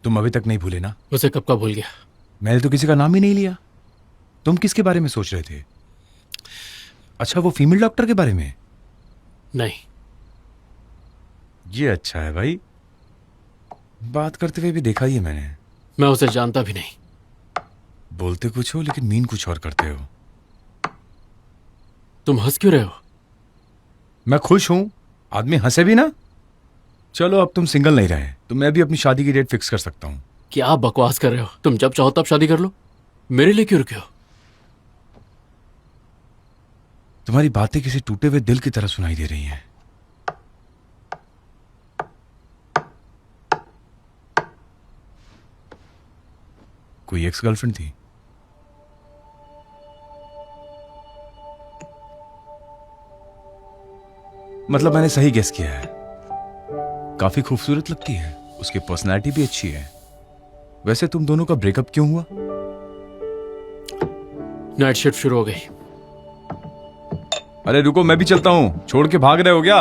तुम अभी तक नहीं भूले ना? उसे कब का भूल गया? मैंने तो किसी का नाम ही नहीं लिया। तुम किसके बारे में सोच रहे थे? अच्छा, वो फीमेल डॉक्टर के बारे में? नहीं। ये अच्छा है भाई, बात करते हुए भी देखा ही है मैंने। मैं उसे जानता भी नहीं। बोलते कुछ हो लेकिन मीन कुछ और करते हो। तुम हंस क्यों रहे हो? मैं खुश हूं, आदमी हंसे भी ना। चलो अब तुम सिंगल नहीं रहे तो मैं भी अपनी शादी की डेट फिक्स कर सकता हूं। क्या बकवास कर रहे हो? तुम जब चाहो तब शादी कर लो, मेरे लिए क्यों रुके हो? तुम्हारी बातें किसी टूटे हुए दिल की तरह सुनाई दे रही हैं। कोई एक्स गर्लफ्रेंड थी? मतलब मैंने सही गेस किया है। काफी खूबसूरत लगती है, उसकी पर्सनैलिटी भी अच्छी है। वैसे तुम दोनों का ब्रेकअप क्यों हुआ? नाइट शिफ्ट शुरू हो गई। अरे रुको, मैं भी चलता हूं। छोड़ के भाग रहे हो क्या?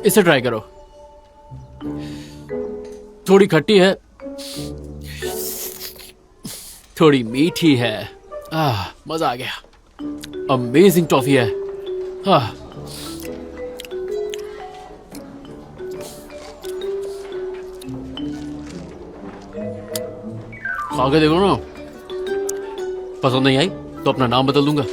इसे ट्राई करो, थोड़ी खट्टी है, थोड़ी मीठी है। मजा आ गया। अमेजिंग टॉफी है। खा के देखो ना, पसंद नहीं आई तो अपना नाम बदल दूंगा।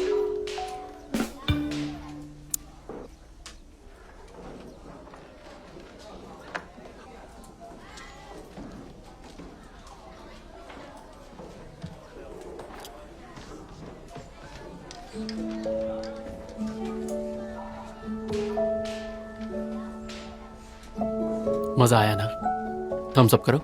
मजा आया ना? थम्स अप करो।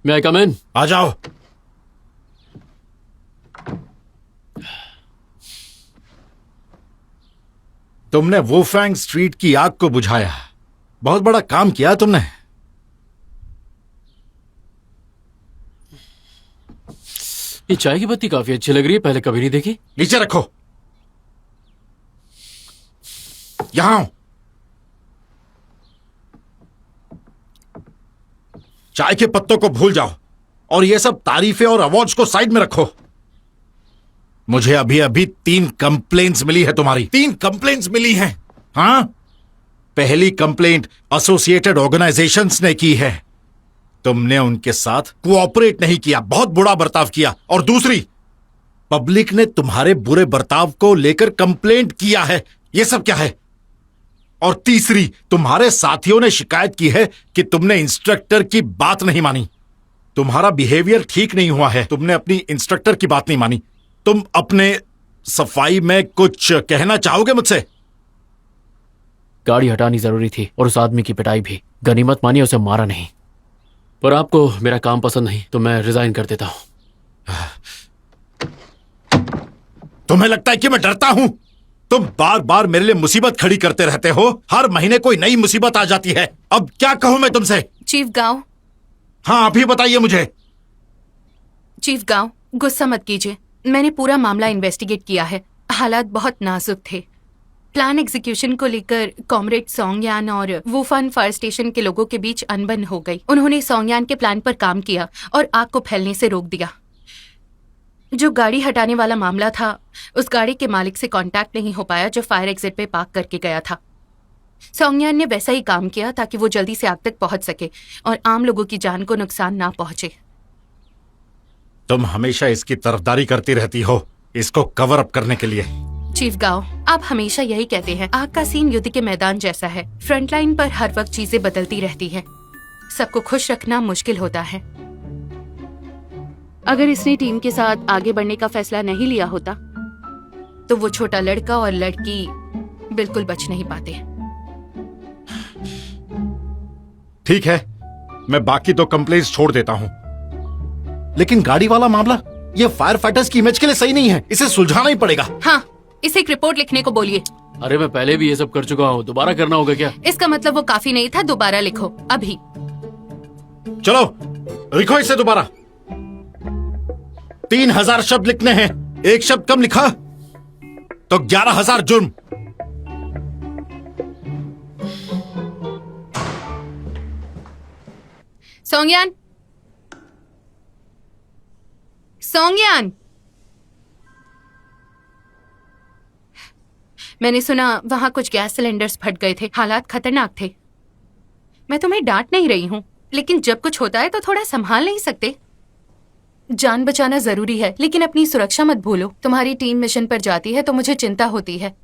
May I come in? आ जाओ। तुमने वुफैंग स्ट्रीट की आग को बुझाया। बहुत बड़ा काम किया तुमने। ये चाय की पत्ती काफी अच्छी लग रही है, पहले कभी नहीं देखी। नीचे रखो। यहां आओ। चाय के पत्तों को भूल जाओ और ये सब तारीफें और अवार्ड्स को साइड में रखो। मुझे अभी अभी 3 कंप्लेंट्स मिली है तुम्हारी। 3 कंप्लेंट्स मिली हैं। हाँ, पहली कंप्लेंट एसोसिएटेड ऑर्गेनाइजेशंस ने की है। तुमने उनके साथ कोऑपरेट नहीं किया, बहुत बुरा बर्ताव किया। और दूसरी, पब्लिक ने तुम्हारे बुरे बर्ताव को लेकर कंप्लेंट किया है। ये सब क्या है? और तीसरी, तुम्हारे साथियों ने शिकायत की है कि तुमने इंस्ट्रक्टर की बात नहीं मानी। तुम्हारा बिहेवियर ठीक नहीं हुआ है। तुमने अपनी इंस्ट्रक्टर की बात नहीं मानी। तुम अपने सफाई में कुछ कहना चाहोगे मुझसे? गाड़ी हटानी जरूरी थी और उस आदमी की पिटाई भी। गनीमत मानी, उसे मारा नहीं। पर आपको मेरा काम पसंद नहीं तो मैं रिजाइन कर देता हूँ। तुम्हें लगता है कि मैं डरता हूं? तुम बार बार मेरे लिए मुसीबत खड़ी करते रहते हो। हर महीने कोई नई मुसीबत आ जाती है। अब क्या कहूं मैं तुमसे? चीफ गांव। हाँ, अभी बताइए मुझे। चीफ गांव, गुस्सा मत कीजिए। मैंने पूरा मामला इन्वेस्टिगेट किया है। हालात बहुत नाजुक थे। प्लान एग्जीक्यूशन को लेकर कॉमरेड सोंगयान और वुफान फायर स्टेशन के लोगों के बीच अनबन हो गई। उन्होंने सोंगयान के प्लान पर काम किया और आग को फैलने से रोक दिया। जो गाड़ी हटाने वाला मामला था, उस गाड़ी के मालिक से कांटेक्ट नहीं हो पाया जो फायर एग्जिट पे पार्क करके गया था। सोंगयान ने वैसा ही काम किया ताकि वो जल्दी से आग तक पहुंच सके और आम लोगों की जान को नुकसान ना पहुंचे। तुम हमेशा इसकी तरफदारी करती रहती हो, इसको कवर अप करने के लिए। चीफ गांव, आप हमेशा यही कहते हैं। आग का सीन युद्ध के मैदान जैसा है। फ्रंट लाइन पर हर वक्त चीजें बदलती रहती हैं। सबको खुश रखना मुश्किल होता है। अगर इसने टीम के साथ आगे बढ़ने का फैसला नहीं लिया होता तो वो छोटा लड़का और लड़की बिल्कुल बच नहीं पाते। ठीक है, मैं बाकी तो कंप्लेंट्स छोड़ देता हूं, लेकिन गाड़ी वाला मामला, ये फायर फाइटर्स की इमेज के लिए सही नहीं है। इसे सुलझाना ही पड़ेगा। हाँ, इसे एक रिपोर्ट लिखने को बोलिए। अरे मैं पहले भी ये सब कर चुका हूँ, दोबारा करना होगा क्या? इसका मतलब वो काफी नहीं था। दोबारा लिखो अभी। चलो लिखो इसे दोबारा। 3000 शब्द लिखने हैं। एक शब्द कम लिखा तो 11,000 जुर्म। सोंगयान, सोंगयान, मैंने सुना वहां कुछ गैस सिलेंडर्स फट गए थे। हालात खतरनाक थे। मैं तुम्हें डांट नहीं रही हूं, लेकिन जब कुछ होता है तो थोड़ा संभाल नहीं सकते? जान बचाना जरूरी है, लेकिन अपनी सुरक्षा मत भूलो। तुम्हारी टीम मिशन पर जाती है तो मुझे चिंता होती है।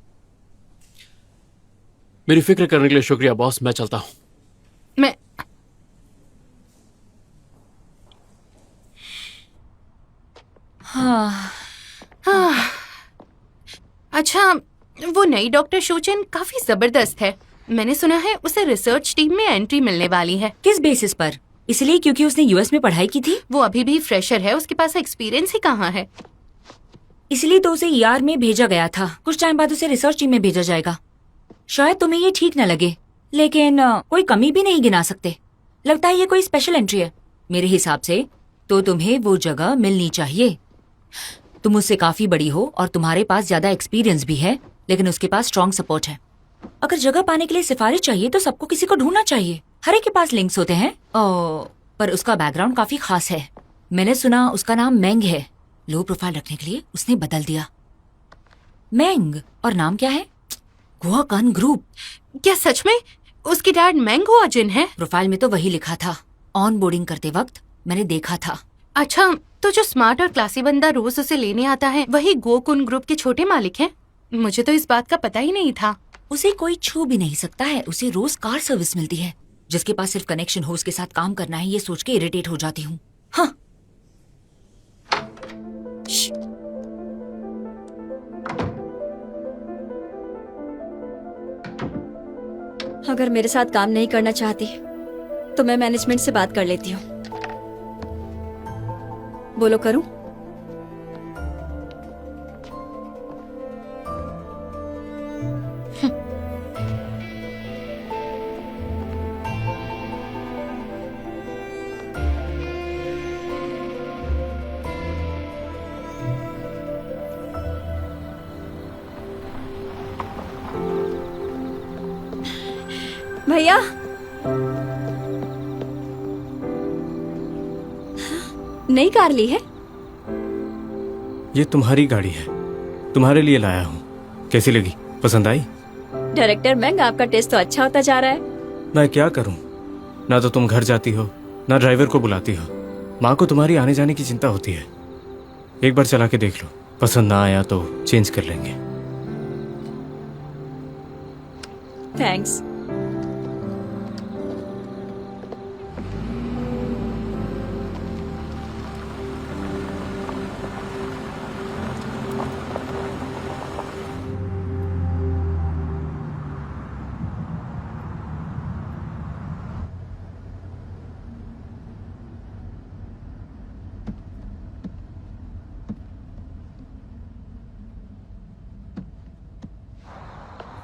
मेरी फिक्र करने के लिए शुक्रिया बॉस, मैं चलता हूँ। मैं अच्छा, वो नई डॉक्टर शोचन काफी जबरदस्त है। मैंने सुना है उसे रिसर्च टीम में एंट्री मिलने वाली है। किस बेसिस पर? इसलिए क्योंकि उसने यूएस में पढ़ाई की थी? वो अभी भी फ्रेशर है, उसके पास एक्सपीरियंस ही कहाँ है। इसलिए तो उसे ईआर में भेजा गया था। कुछ टाइम बाद उसे रिसर्च टीम में भेजा जाएगा। शायद तुम्हें ये ठीक न लगे, लेकिन कोई कमी भी नहीं गिना सकते। लगता है ये कोई स्पेशल एंट्री है। मेरे हिसाब से तो तुम्हें वो जगह मिलनी चाहिए। तुम उससे काफी बड़ी हो और तुम्हारे पास ज्यादा एक्सपीरियंस भी है, लेकिन उसके पास स्ट्रॉन्ग सपोर्ट है। अगर जगह पाने के लिए सिफारिश चाहिए तो सबको किसी को ढूंढना चाहिए। हर एक के पास लिंक्स होते हैं। पर उसका बैकग्राउंड काफी खास है। मैंने सुना उसका नाम मेंग है। लो प्रोफाइल रखने के लिए उसने बदल दिया। मेंग, और नाम क्या है? गुआकान ग्रुप। क्या सच में उसकी डैड मेंग हुआजिन है? प्रोफाइल में तो वही लिखा था। ऑन बोर्डिंग करते वक्त मैंने देखा था। अच्छा, तो जो स्मार्ट और क्लासी बंदा रोज उसे लेने आता है वही गोकुन ग्रुप के छोटे मालिक हैं? मुझे तो इस बात का पता ही नहीं था। उसे कोई छू भी नहीं सकता है। उसे रोज कार सर्विस मिलती है। जिसके पास सिर्फ कनेक्शन हो उसके साथ काम करना है, ये सोच के इरिटेट हो जाती हूँ। हाँ, अगर मेरे साथ काम नहीं करना चाहती तो मैं मैनेजमेंट से बात कर लेती हूँ। बोलो, करूं? भैया, नई कार ली है? ये तुम्हारी गाड़ी है, तुम्हारे लिए लाया हूँ। कैसी लगी? पसंद आई? डायरेक्टर मैंग, आपका टेस्ट तो अच्छा होता जा रहा है। मैं क्या करूँ, ना तो तुम घर जाती हो ना ड्राइवर को बुलाती हो। माँ को तुम्हारी आने जाने की चिंता होती है। एक बार चला के देख लो, पसंद ना आया तो चेंज कर लेंगे। थैंक्स।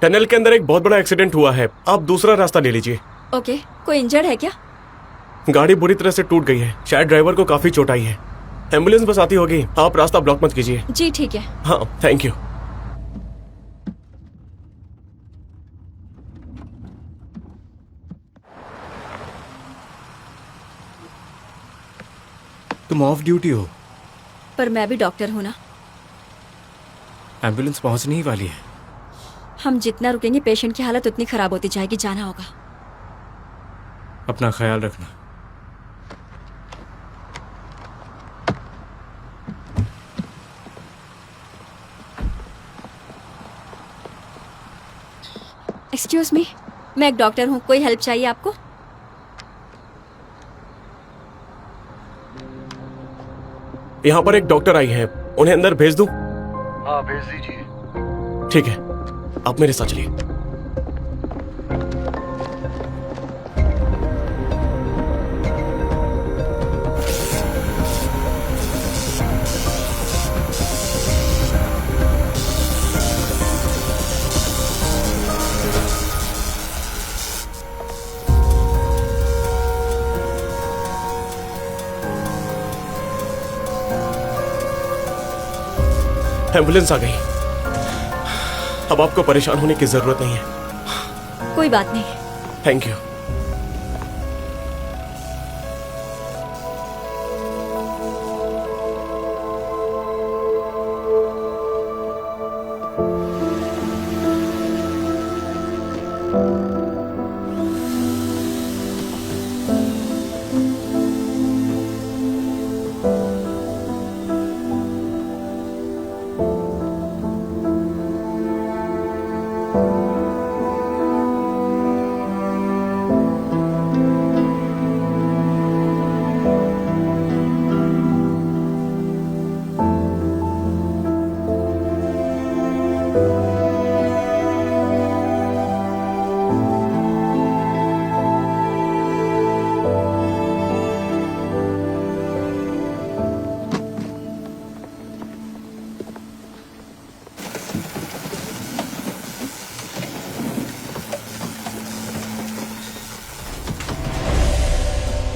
टनल के अंदर एक बहुत बड़ा एक्सीडेंट हुआ है, आप दूसरा रास्ता ले लीजिए। ओके, कोई इंजर्ड है क्या? गाड़ी बुरी तरह से टूट गई है, शायद ड्राइवर को काफी चोट आई है। एम्बुलेंस बस आती होगी, आप रास्ता ब्लॉक मत कीजिए। जी ठीक है। हाँ, थैंक यू। तुम ऑफ ड्यूटी हो? पर मैं भी डॉक्टर हूँ ना। एम्बुलेंस पहुंचने ही वाली है। हम जितना रुकेंगे पेशेंट की हालत उतनी खराब होती जाएगी, जाना होगा। अपना ख्याल रखना। एक्सक्यूज मी, मैं एक डॉक्टर हूँ, कोई हेल्प चाहिए आपको? यहाँ पर एक डॉक्टर आई है, उन्हें अंदर भेज दूं? हाँ भेज दीजिए। ठीक है, आप मेरे साथ चलिए। एम्बुलेंस आ गई, अब आपको परेशान होने की जरूरत नहीं है। कोई बात नहीं। Thank you.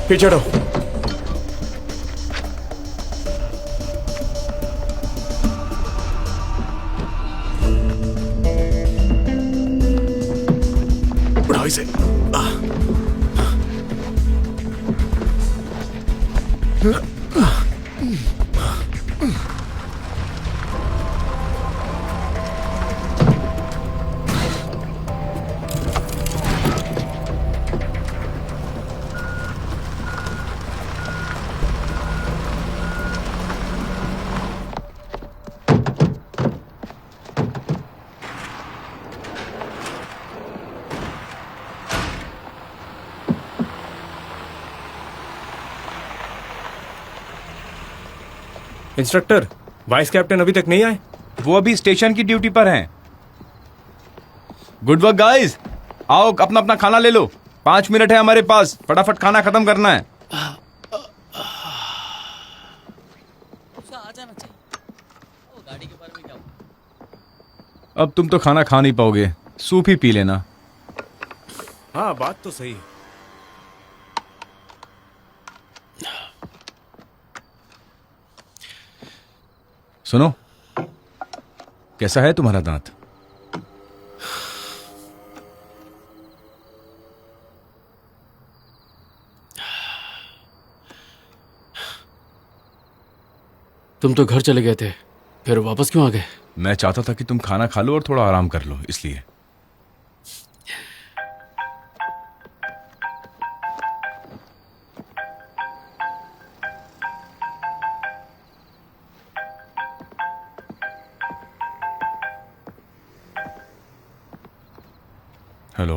पीछे हटो। उठाओ इसे। इंस्ट्रक्टर, वाइस कैप्टन अभी तक नहीं आए? वो अभी स्टेशन की ड्यूटी पर हैं। गुड वर्क गाइस, आओ अपना अपना खाना ले लो। 5 मिनट है हमारे पास, फटाफट खाना खत्म करना है। अब तुम तो खाना खा नहीं पाओगे, सूप ही पी लेना। हाँ, बात तो सही है। सुनो, कैसा है तुम्हारा दांत? तुम तो घर चले गए थे, फिर वापस क्यों आ गए? मैं चाहता था कि तुम खाना खा लो और थोड़ा आराम कर लो, इसलिए। हेलो,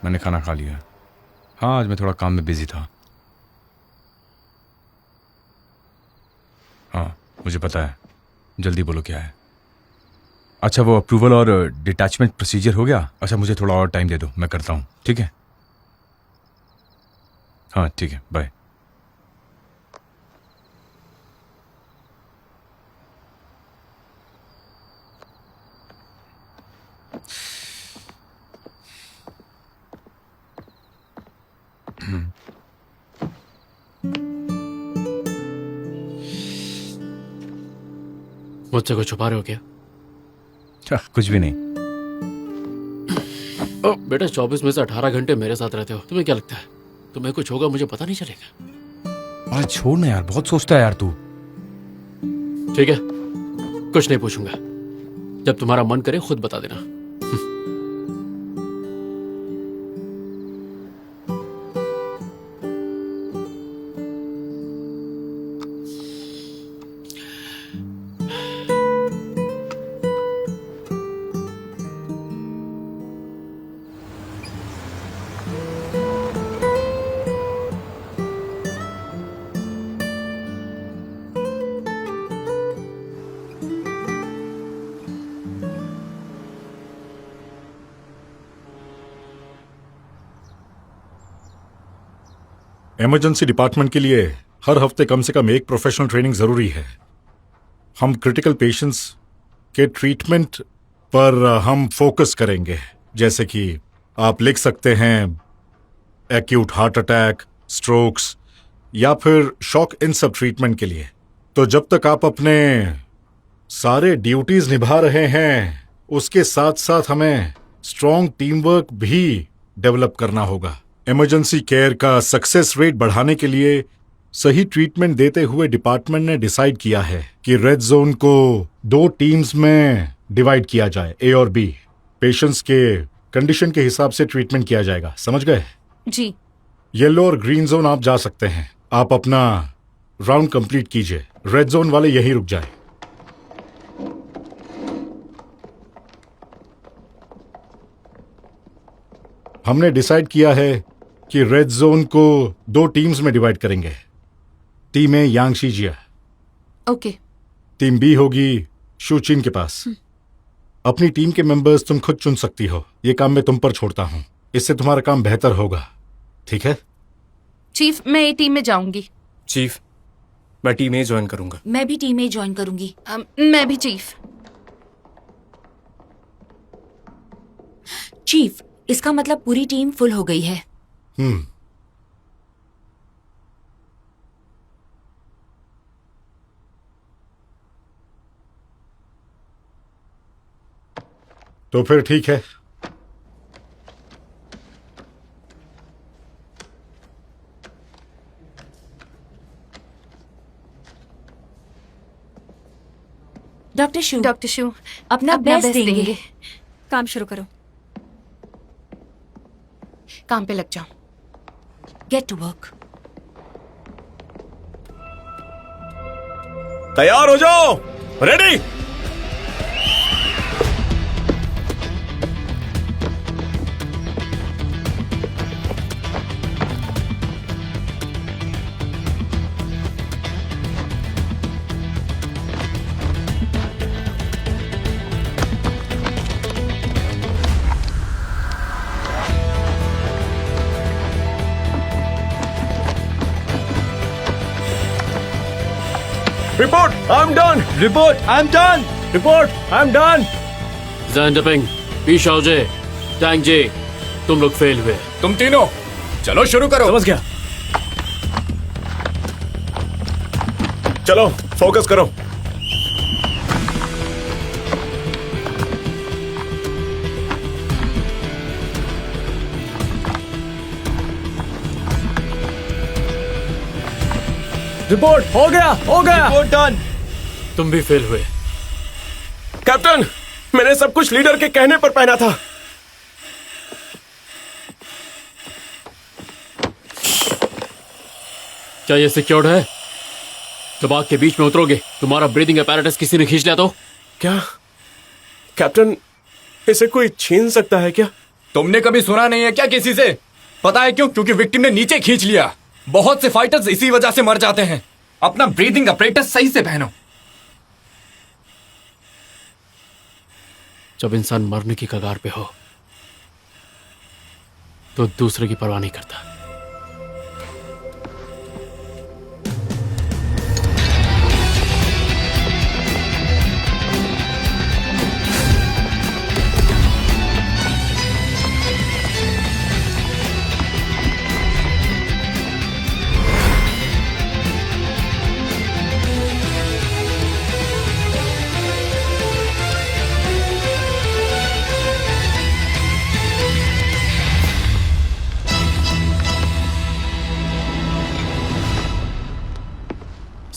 मैंने खाना खा लिया। हाँ, आज मैं थोड़ा काम में बिजी था। हाँ, मुझे पता है। जल्दी बोलो क्या है। अच्छा, वो अप्रूवल और डिटैचमेंट प्रोसीजर हो गया? अच्छा, मुझे थोड़ा और टाइम दे दो, मैं करता हूँ, ठीक है? हाँ ठीक है, बाय। मुझसे कुछ छुपा रहे हो क्या? कुछ भी नहीं। बेटा 24 में से 18 घंटे मेरे साथ रहते हो, तुम्हें क्या लगता है तुम्हें कुछ होगा मुझे पता नहीं चलेगा? अरे छोड़ ना यार, बहुत सोचता है यार तू। ठीक है, कुछ नहीं पूछूंगा। जब तुम्हारा मन करे खुद बता देना। इमरजेंसी डिपार्टमेंट के लिए हर हफ्ते कम से कम एक प्रोफेशनल ट्रेनिंग जरूरी है। हम क्रिटिकल पेशेंट्स के ट्रीटमेंट पर हम फोकस करेंगे, जैसे कि आप लिख सकते हैं एक्यूट हार्ट अटैक, स्ट्रोक्स या फिर शॉक, इन सब ट्रीटमेंट के लिए। तो जब तक आप अपने सारे ड्यूटीज निभा रहे हैं, उसके साथ साथ हमें स्ट्रॉन्ग टीम वर्क भी डेवलप करना होगा। इमरजेंसी केयर का सक्सेस रेट बढ़ाने के लिए सही ट्रीटमेंट देते हुए डिपार्टमेंट ने डिसाइड किया है कि रेड जोन को 2 टीम्स में डिवाइड किया जाए, ए और बी। पेशेंट्स के कंडीशन के हिसाब से ट्रीटमेंट किया जाएगा, समझ गए? जी। येलो और ग्रीन जोन आप जा सकते हैं। आप अपना राउंड कंप्लीट कीजिए। रेड जोन वाले यहीं रुक जाए। हमने डिसाइड किया है कि रेड जोन को 2 टीम्स में डिवाइड करेंगे। टीम ए यांगशी जिया, ओके। टीम बी होगी शूचिन के पास। अपनी टीम के मेंबर्स तुम खुद चुन सकती हो, ये काम मैं तुम पर छोड़ता हूं। इससे तुम्हारा काम बेहतर होगा, ठीक है? चीफ, मैं ए टीम में जाऊंगी। चीफ, मैं टीम ए ज्वाइन करूंगा। मैं भी टीम ए ज्वाइन करूंगी। मैं भी चीफ। चीफ, इसका मतलब पूरी टीम फुल हो गई है। तो फिर ठीक है। डॉक्टर शू, डॉक्टर शू अपना बेस्ट देंगे। काम शुरू करो। काम पे लग जाओ। Get to work. तैयार हो जाओ, ready. Report, I'm done. Report, I'm done. Report, I'm done. ज़ैंडपिंग, पीशाओजे, टैंगजे, तुम लोग फेल हुए। तुम तीनों चलो शुरू करो। समझ गया। चलो फोकस करो। रिपोर्ट हो गया, हो गया। Report done. तुम भी फेल हुए। कैप्टन, मैंने सब कुछ लीडर के कहने पर पहना था। क्या ये सिक्योर्ड है? जब आग के बीच में उतरोगे, तुम्हारा ब्रीदिंग अपैरेटस किसी ने खींच लिया तो? क्या कैप्टन, इसे कोई छीन सकता है क्या? तुमने कभी सुना नहीं है क्या किसी से? पता है क्यों? क्योंकि विक्टिम ने नीचे खींच लिया। बहुत से फाइटर्स इसी वजह से मर जाते हैं। अपना ब्रीदिंग अपैरेटस सही से पहनो। जब इंसान मरने की कगार पे हो तो दूसरे की परवाह नहीं करता।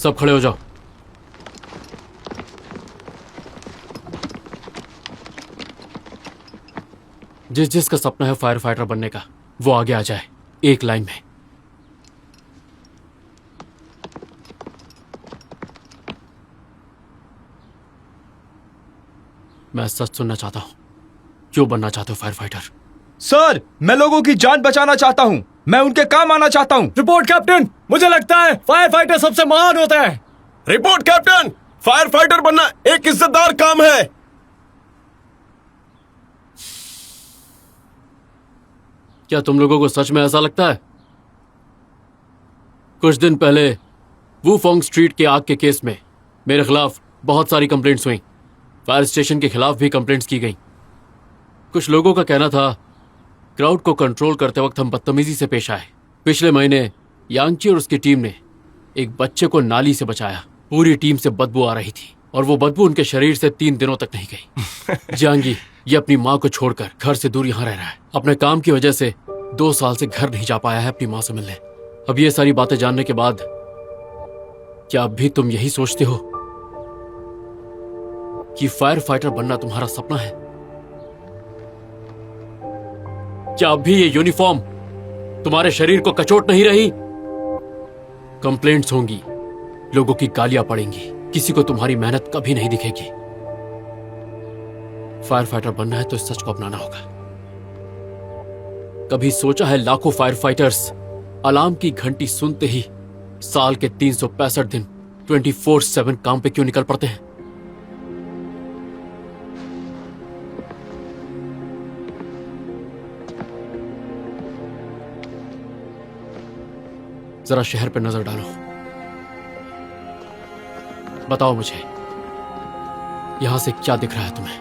सब खड़े हो जाओ। जिस जिसका सपना है फायर फाइटर बनने का, वो आगे आ जाए एक लाइन में। मैं सच सुनना चाहता हूं, क्यों बनना चाहते हो फायर फाइटर? सर, मैं लोगों की जान बचाना चाहता हूँ। मैं उनके काम आना चाहता हूँ। रिपोर्ट कैप्टन, मुझे लगता है फायर फाइटर सबसे महान होता है। रिपोर्ट कैप्टन, फायर फाइटर बनना एक इज्जतदार काम है। क्या तुम लोगों को सच में ऐसा लगता है? कुछ दिन पहले वुफोंग स्ट्रीट के आग के केस में मेरे खिलाफ बहुत सारी कंप्लेंट्स हुई। फायर स्टेशन के खिलाफ भी कंप्लेंट्स की गई। कुछ लोगों का कहना था क्राउड को कंट्रोल करते वक्त हम बदतमीजी से पेश आए। पिछले महीने यांगची और उसकी टीम ने एक बच्चे को नाली से बचाया। पूरी टीम से बदबू आ रही थी और वो बदबू उनके शरीर से 3 दिनों तक नहीं गई। जियांगी ये अपनी माँ को छोड़कर घर से दूर यहाँ रह रहा है। अपने काम की वजह से 2 साल से घर नहीं जा पाया है अपनी माँ से मिलने। अब ये सारी बातें जानने के बाद क्या अब भी तुम यही सोचते हो कि फायर फाइटर बनना तुम्हारा सपना है? क्या अब भी ये यूनिफॉर्म तुम्हारे शरीर को कचोट नहीं रही? कंप्लेंट्स होंगी, लोगों की गालियां पड़ेंगी, किसी को तुम्हारी मेहनत कभी नहीं दिखेगी। फायर फाइटर बनना है तो इस सच को अपनाना होगा। कभी सोचा है लाखों फायर फाइटर्स अलार्म की घंटी सुनते ही साल के 365 दिन 24/7 काम पे क्यों निकल पड़ते हैं? जरा शहर पे नजर डालो, बताओ मुझे यहां से क्या दिख रहा है तुम्हें?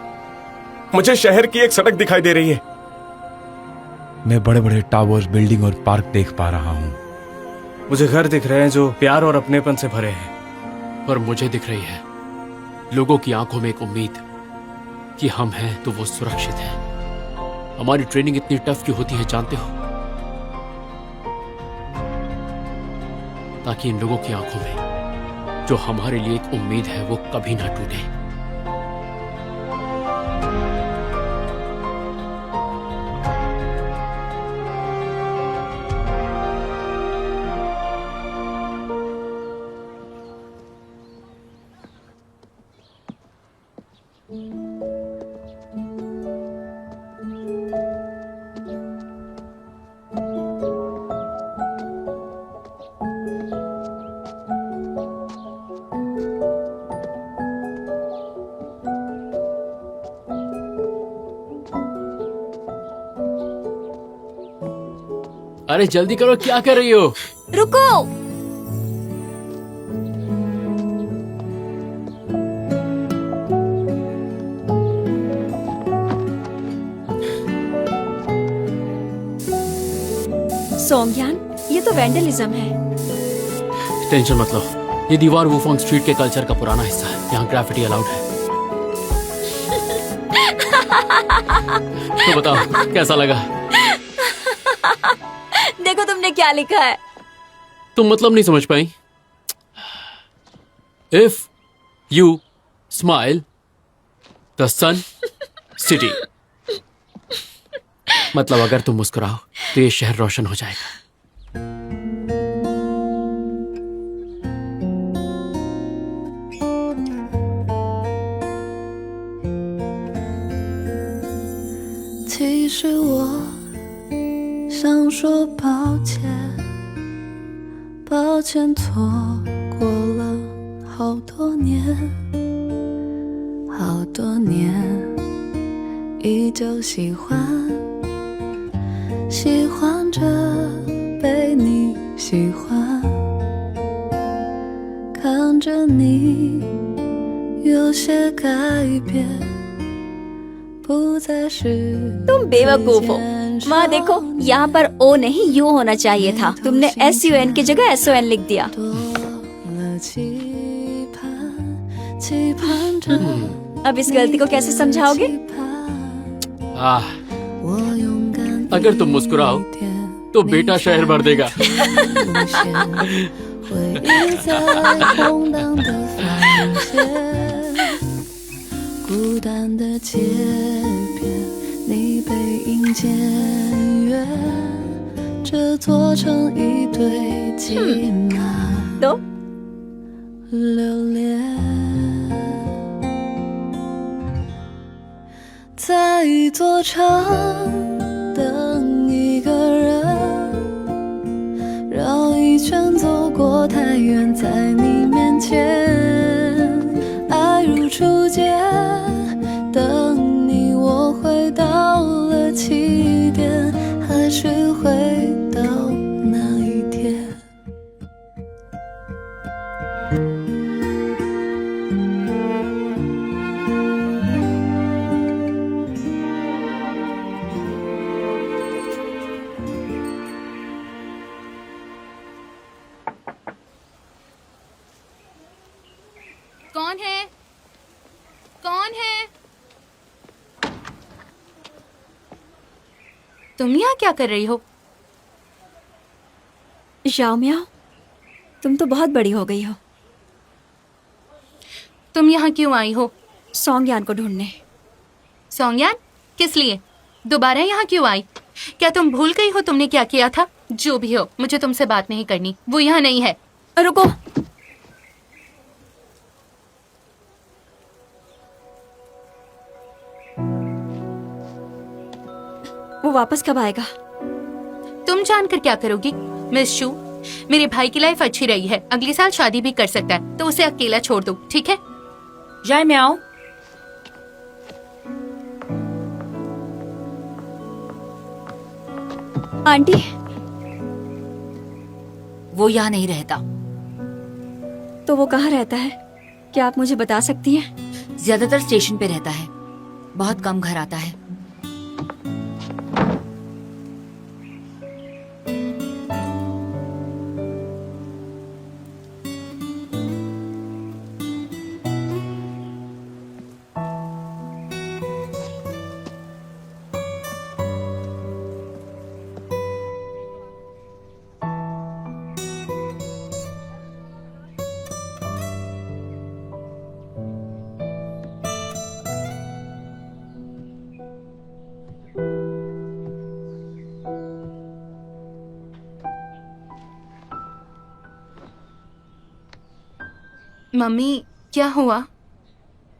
मुझे शहर की एक सड़क दिखाई दे रही है। मैं बड़े बड़े टावर्स, बिल्डिंग और पार्क देख पा रहा हूँ। मुझे घर दिख रहे हैं जो प्यार और अपनेपन से भरे हैं। पर मुझे दिख रही है लोगों की आंखों में एक उम्मीद कि हम हैं तो वो सुरक्षित हैं। हमारी ट्रेनिंग इतनी टफ क्यों होती है जानते हो? ताकि इन लोगों की आंखों में जो हमारे लिए एक उम्मीद है वो कभी ना टूटे। अरे जल्दी करो, क्या कर रही हो? रुको। सोंगयान, ये तो वैंडलिज्म है। टेंशन मत लो, ये दीवार वुफोंग स्ट्रीट के कल्चर का पुराना हिस्सा है। यहाँ ग्राफिटी अलाउड है। तो बताओ कैसा लगा? देखो तुमने क्या लिखा है। तुम मतलब नहीं समझ पाई। If you smile the sun city, मतलब अगर तुम मुस्कुराओ तो ये शहर रोशन हो जाएगा।其实我想说抱歉，抱歉错过了好多年，好多年，依旧喜欢，喜欢着被你喜欢，看着你有些改变。तुम बेवकूफ हो। माँ देखो, यहाँ पर ओ नहीं यू होना चाहिए था। तुमने SUN की जगह SON लिख दिया। अब इस गलती को कैसे समझाओगे? अगर तुम मुस्कुराओ तो बेटा शहर भर देगा। 回忆在空荡的房间，孤单的街边，你背影渐远，这座城一堆积满都留恋。在一座城等一个人，绕一圈走过太远，在你面前，爱如初见，等你我回到了起点，还是回到那一天。कौन है? कौन है? तुम यहाँ क्या कर रही हो? शाओ मियाओ, तुम तो बहुत बड़ी हो गई हो। तुम यहाँ क्यों आई हो? सॉन्गयान को ढूंढने। सॉन्गयान? किस लिए? दोबारा यहाँ क्यों आई? क्या तुम भूल गई हो तुमने क्या किया था? जो भी हो, मुझे तुमसे बात नहीं करनी। वो यहाँ नहीं है। रुको, वो वापस कब आएगा? तुम जानकर क्या करोगी? मिस शू, मेरे भाई की लाइफ अच्छी रही है, अगले साल शादी भी कर सकता है, तो उसे अकेला छोड़ दो, ठीक है? जाए मैं आऊं? आंटी, वो यहाँ नहीं रहता। तो वो कहाँ रहता है? क्या आप मुझे बता सकती हैं? ज्यादातर स्टेशन पे रहता है, बहुत कम घर आता है। मम्मी, क्या हुआ?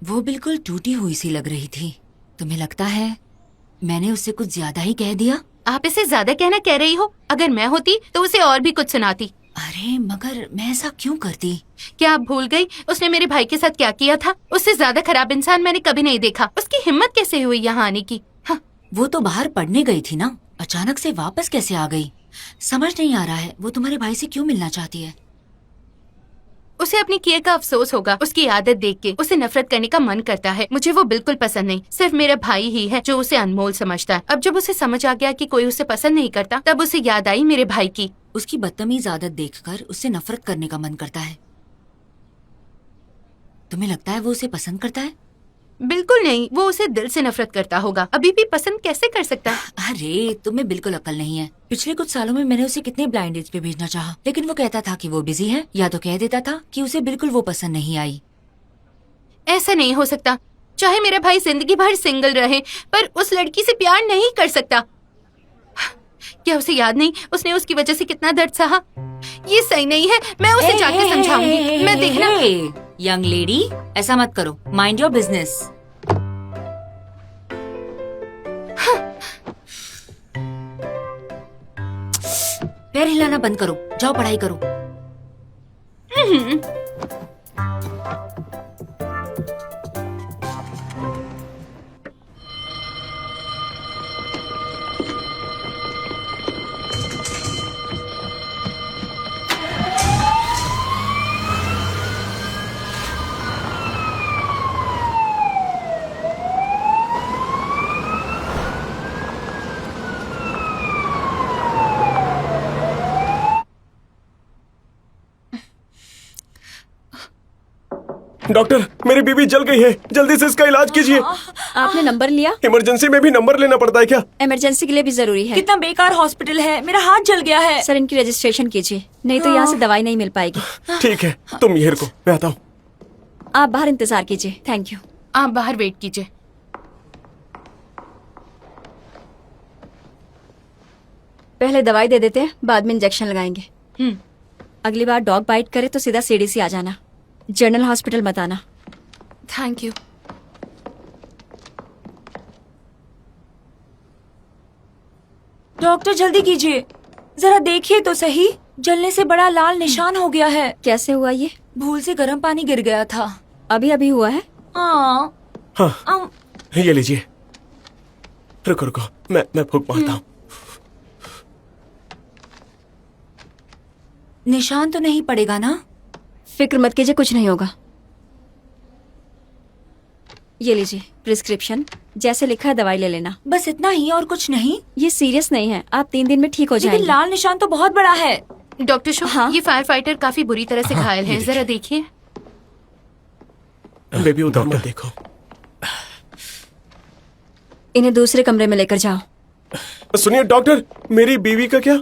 वो बिल्कुल टूटी हुई सी लग रही थी। तुम्हें लगता है मैंने उससे कुछ ज्यादा ही कह दिया? आप इसे ज्यादा कहना कह रही हो? अगर मैं होती तो उसे और भी कुछ सुनाती। अरे मगर मैं ऐसा क्यों करती? क्या आप भूल गई उसने मेरे भाई के साथ क्या किया था? उससे ज्यादा खराब इंसान मैंने कभी नहीं देखा। उसकी हिम्मत कैसे हुई यहाँ आने की? हाँ। वो तो बाहर पढ़ने गई थी ना, अचानक से वापस कैसे आ गई? समझ नहीं आ रहा है वो तुम्हारे भाई से क्यों मिलना चाहती है। उसे अपने किए का अफसोस होगा। उसकी आदत देख के उसे नफरत करने का मन करता है। मुझे वो बिल्कुल पसंद नहीं। सिर्फ मेरा भाई ही है जो उसे अनमोल समझता है। अब जब उसे समझ आ गया कि कोई उसे पसंद नहीं करता, तब उसे याद आई मेरे भाई की। उसकी बदतमीज आदत देखकर उससे नफरत करने का मन करता है। तुम्हें लगता है वो उसे पसंद करता है? बिल्कुल नहीं, वो उसे दिल से नफरत करता होगा। अभी भी पसंद कैसे कर सकता है? अरे तुम्हें बिल्कुल अक्ल नहीं है। पिछले कुछ सालों में मैंने उसे कितने ब्लाइंड डेट्स पे भेजना चाहा, लेकिन वो कहता था कि वो बिजी है, या तो कह देता था कि उसे बिल्कुल वो पसंद नहीं आई। ऐसा नहीं हो सकता। चाहे मेरा भाई जिंदगी भर सिंगल रहे, पर उस लड़की से प्यार नहीं कर सकता। क्या उसे याद नहीं उसने उसकी वजह से कितना दर्द सहा? ये सही नहीं है। मैं उसे जाके समझाऊंगी। मैं देखना। यंग लेडी, ऐसा मत करो। Mind your business. पैर हिलाना बंद करो, जाओ पढ़ाई करो। डॉक्टर मेरी बीबी जल गई है, जल्दी से इसका इलाज कीजिए। आपने नंबर लिया? इमरजेंसी में भी नंबर लेना पड़ता है क्या? इमरजेंसी के लिए भी जरूरी है। कितना बेकार हॉस्पिटल है, मेरा हाथ जल गया है। सर इनकी रजिस्ट्रेशन कीजिए, नहीं तो यहाँ से दवाई नहीं मिल पाएगी। ठीक है, तुम ये रुको, मैं आता हूँ। आप बाहर इंतजार कीजिए। Thank you. आप बाहर वेट कीजिए। पहले दवाई दे देते हैं, बाद में इंजेक्शन लगाएंगे। अगली बार डॉग बाइट करे तो सीधा सीडीसी आ जाना, जनरल हॉस्पिटल मत आना। Thank you. डॉक्टर जल्दी कीजिए, जरा देखिए तो सही, जलने से बड़ा लाल निशान हो गया है। कैसे हुआ ये? भूल से गर्म पानी गिर गया था। अभी अभी हुआ है? हाँ। हाँ, ये लीजिए। रुको रुको, मैं फूंक मारता हूँ। निशान तो नहीं पड़ेगा ना? फिक्र मत कीजिए, कुछ नहीं होगा। ये लीजिए प्रिस्क्रिप्शन, जैसे लिखा है दवाई ले लेना। बस इतना ही और कुछ नहीं? ये सीरियस नहीं है, आप 3 दिन में ठीक हो लेकिन जाएंगे। लाल निशान तो बहुत बड़ा है। डॉक्टर शो, हाँ? ये फायर फाइटर काफी बुरी तरह से घायल है, जरा देखिए। बेबी उधर मत देखो। इन्हें दूसरे कमरे में लेकर जाओ। सुनिए डॉक्टर, मेरी बीवी का क्या?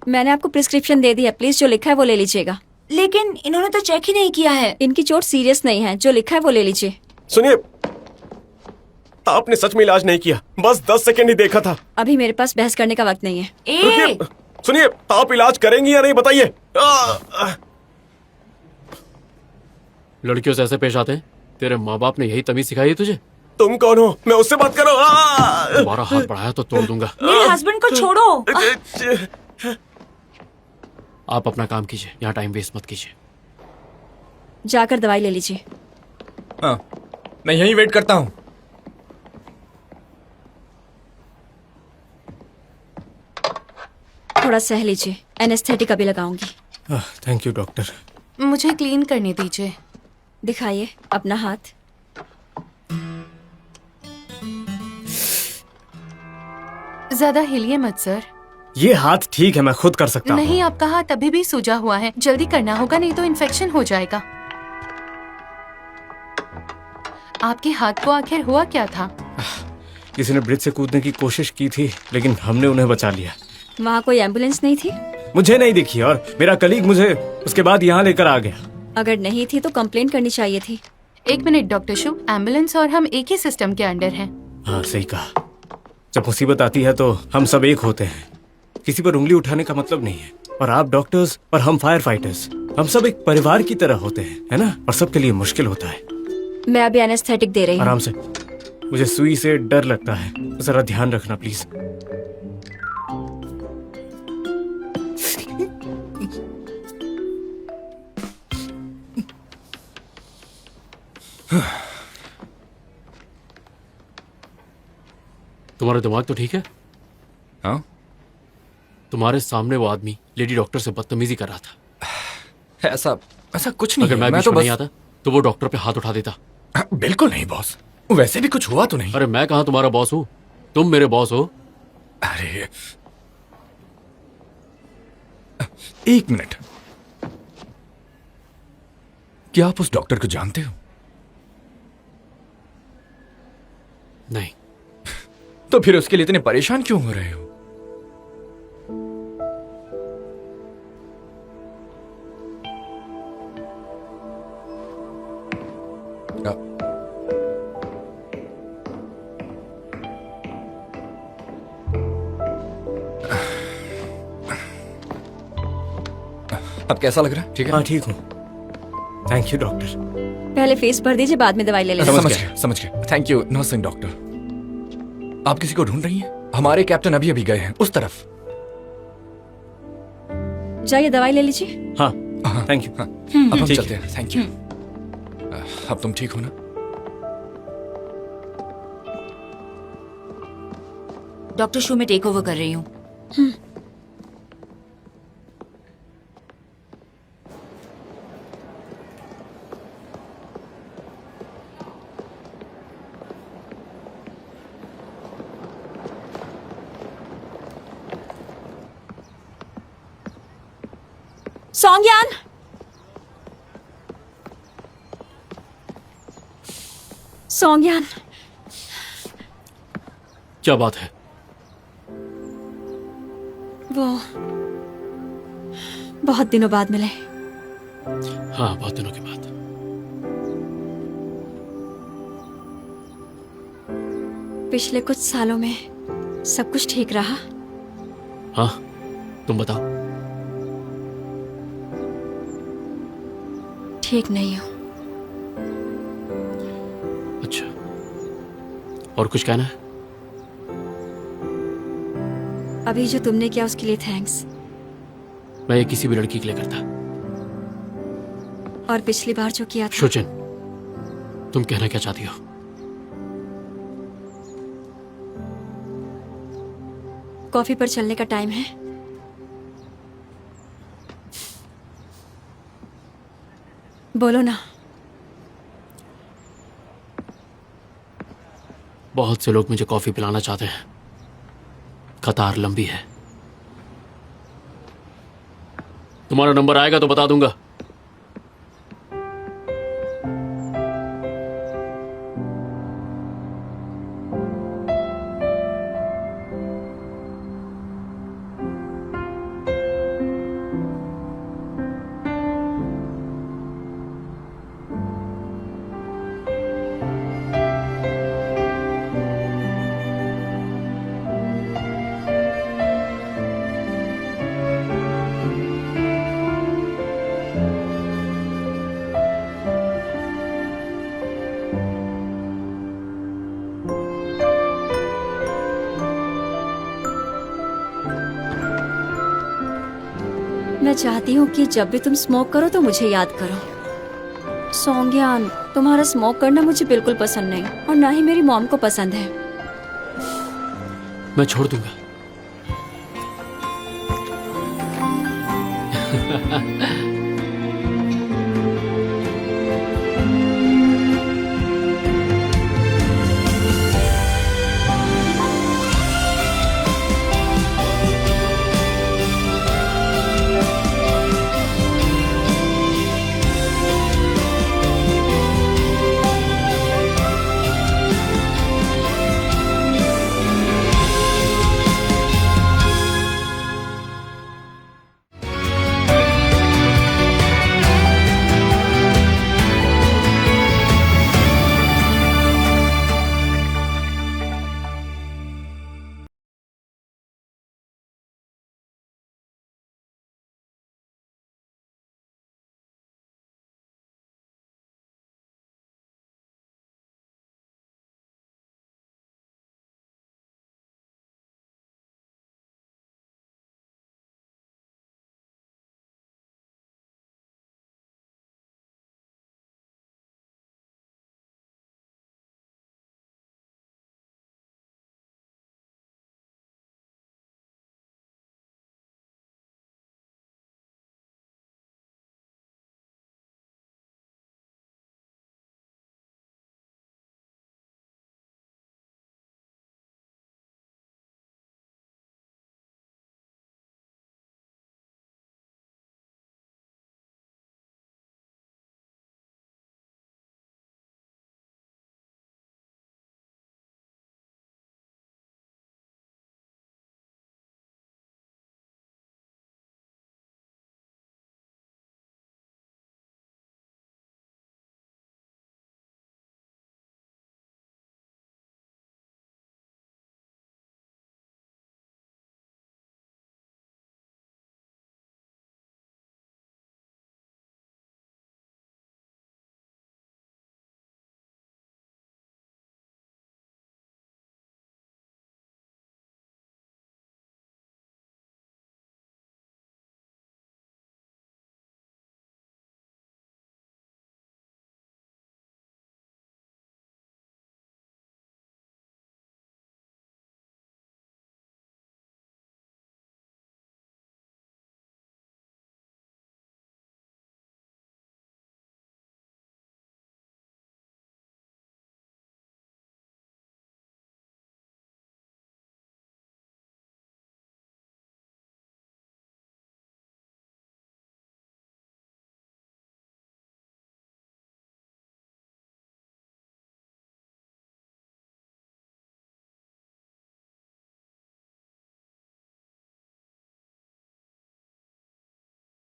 मैंने आपको प्रिस्क्रिप्शन दे दिया, प्लीज जो लिखा है वो ले लीजिएगा। लेकिन इन्होंने तो चेक ही नहीं किया है। इनकी चोट सीरियस नहीं है, जो लिखा है वो ले लीजिए। सुनिए, आपने सच में इलाज नहीं किया, बस 10 सेकंड ही देखा था। अभी मेरे पास बहस करने का वक्त नहीं है। ए! सुनिए, आप इलाज करेंगी या नहीं बताइए। लड़कियों से ऐसे पेश आते हैं? तेरे माँ बाप ने यही तमीज सिखाई है तुझे? तुम कौन हो? मैं उससे बात करो। तुम्हारा हाथ बढ़ाया तो तोड़ दूंगा। मेरे हस्बैंड को छोड़ो। आप अपना काम कीजिए, यहाँ टाइम वेस्ट मत कीजिए। जाकर दवाई ले लीजिए। हाँ, मैं यहीं वेट करता हूँ। थोड़ा सह लीजिए, एनेस्थेटिक अभी लगाऊंगी। Thank you doctor. मुझे क्लीन करने दीजिए। दिखाइए अपना हाथ। ज्यादा हिलिए मत सर। ये हाथ ठीक है, मैं खुद कर सकता हूँ। नहीं, आपका हाथ अभी भी सूजा हुआ है, जल्दी करना होगा नहीं तो इन्फेक्शन हो जाएगा। आपके हाथ को आखिर हुआ क्या था? किसी ने ब्रिज से कूदने की कोशिश की थी, लेकिन हमने उन्हें बचा लिया। वहाँ कोई एम्बुलेंस नहीं थी? मुझे नहीं दिखी और मेरा कलीग मुझे उसके बाद यहाँ लेकर आ गया। अगर नहीं थी तो कंप्लेंट करनी चाहिए थी। 1 मिनट डॉक्टर शो, एम्बुलेंस और हम एक ही सिस्टम के अंडर हैं। हाँ सही कहा। जब मुसीबत आती है तो हम सब एक होते हैं, किसी पर उंगली उठाने का मतलब नहीं है। और आप डॉक्टर्स और हम फायर फाइटर्स, हम सब एक परिवार की तरह होते हैं, है ना? और सबके लिए मुश्किल होता है। मैं अभी एनेस्थेटिक दे रही हूँ। आराम से, मुझे सुई से डर लगता है, जरा ध्यान रखना प्लीज। तुम्हारा दिमाग तो ठीक है? हाँ? तुम्हारे सामने वो आदमी लेडी डॉक्टर से बदतमीजी कर रहा था। ऐसा कुछ नहीं अगर है, मैं मैं बीच तो में बस नहीं आता तो वो डॉक्टर पे हाथ उठा देता। बिल्कुल नहीं बॉस, वैसे भी कुछ हुआ तो नहीं। अरे मैं कहाँ तुम्हारा बॉस हूँ, तुम मेरे बॉस हो। अरे 1 मिनट, क्या आप उस डॉक्टर को जानते हो? नहीं। तो फिर उसके लिए इतने परेशान क्यों हो रहे हो? अब कैसा लग रहा है? ठीक है? हाँ ठीक हूँ, थैंक यू डॉक्टर। पहले फेस भर दीजिए, बाद में दवाई ले लेना। समझ गया। Thank you nursing doctor. आप किसी को ढूंढ रही हैं? हमारे कैप्टन अभी अभी गए हैं उस तरफ। जाइए दवाई ले लीजिए। हाँ थैंक यू। अब हम ठीक चलते हैं। Thank you. अब तुम ठीक हो ना? डॉक्टर शो में टेक ओवर कर रही हूँ। सौंग्यान, सौंग्यान, क्या बात है? वो बहुत दिनों बाद मिले। हाँ, बहुत दिनों के बाद। पिछले कुछ सालों में सब कुछ ठीक रहा? हाँ, तुम बताओ। ठीक नहीं हो। अच्छा, और कुछ कहना है? अभी जो तुमने किया उसके लिए थैंक्स। मैं ये किसी भी लड़की के लिए करता। और पिछली बार जो किया था। शोचन, तुम कहना क्या चाहती हो? कॉफी पर चलने का टाइम है। बोलो ना। बहुत से लोग मुझे कॉफी पिलाना चाहते हैं। कतार लंबी है। तुम्हारा नंबर आएगा तो बता दूंगा। मैं चाहती हूँ कि जब भी तुम स्मोक करो तो मुझे याद करो। सौंग्यान, तुम्हारा स्मोक करना मुझे बिल्कुल पसंद नहीं और ना ही मेरी मॉम को पसंद है। मैं छोड़ दूंगा।